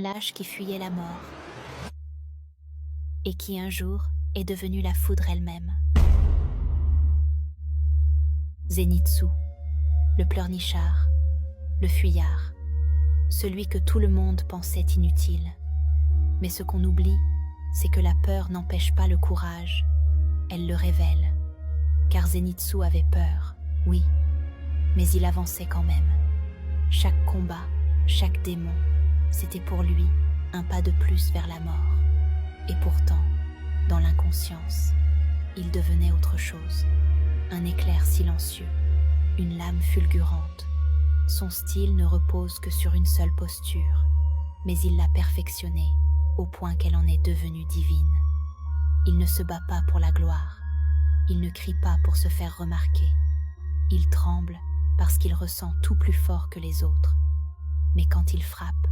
lâche qui fuyait la mort et qui un jour est devenu la foudre elle-même. Zenitsu, le pleurnichard, le fuyard, celui que tout le monde pensait inutile. Mais ce qu'on oublie, c'est que la peur n'empêche pas le courage, elle le révèle. Car Zenitsu avait peur, oui, mais il avançait quand même. Chaque combat, chaque démon, c'était pour lui un pas de plus vers la mort. Et pourtant, dans l'inconscience, il devenait autre chose. Un éclair silencieux, une lame fulgurante. Son style ne repose que sur une seule posture, mais il l'a perfectionnée au point qu'elle en est devenue divine. Il ne se bat pas pour la gloire, il ne crie pas pour se faire remarquer. Il tremble parce qu'il ressent tout plus fort que les autres. Mais quand il frappe,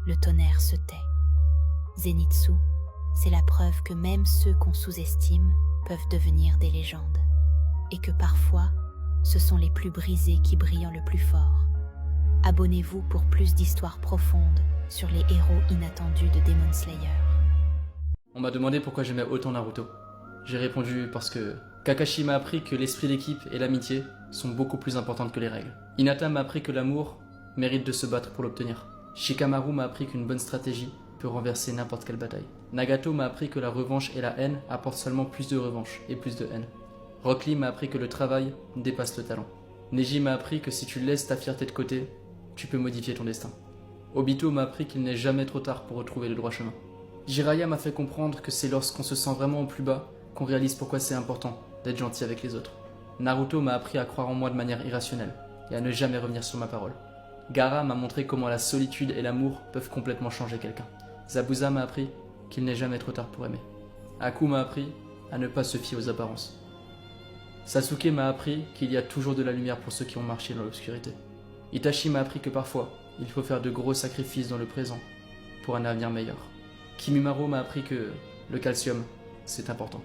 le tonnerre se tait. Zenitsu, c'est la preuve que même ceux qu'on sous-estime peuvent devenir des légendes. Et que parfois, ce sont les plus brisés qui brillent le plus fort. Abonnez-vous pour plus d'histoires profondes sur les héros inattendus de Demon Slayer. On m'a demandé pourquoi j'aimais autant Naruto. J'ai répondu parce que Kakashi m'a appris que l'esprit d'équipe et l'amitié sont beaucoup plus importantes que les règles. Hinata m'a appris que l'amour mérite de se battre pour l'obtenir. Shikamaru m'a appris qu'une bonne stratégie peut renverser n'importe quelle bataille. Nagato m'a appris que la revanche et la haine apportent seulement plus de revanche et plus de haine. Rock Lee m'a appris que le travail dépasse le talent. Neji m'a appris que si tu laisses ta fierté de côté, tu peux modifier ton destin. Obito m'a appris qu'il n'est jamais trop tard pour retrouver le droit chemin. Jiraiya m'a fait comprendre que c'est lorsqu'on se sent vraiment au plus bas qu'on réalise pourquoi c'est important d'être gentil avec les autres. Naruto m'a appris à croire en moi de manière irrationnelle et à ne jamais revenir sur ma parole. Gaara m'a montré comment la solitude et l'amour peuvent complètement changer quelqu'un. Zabuza m'a appris qu'il n'est jamais trop tard pour aimer. Aku m'a appris à ne pas se fier aux apparences. Sasuke m'a appris qu'il y a toujours de la lumière pour ceux qui ont marché dans l'obscurité. Itachi m'a appris que parfois, il faut faire de gros sacrifices dans le présent pour un avenir meilleur. Kimimaro m'a appris que le calcium, c'est important.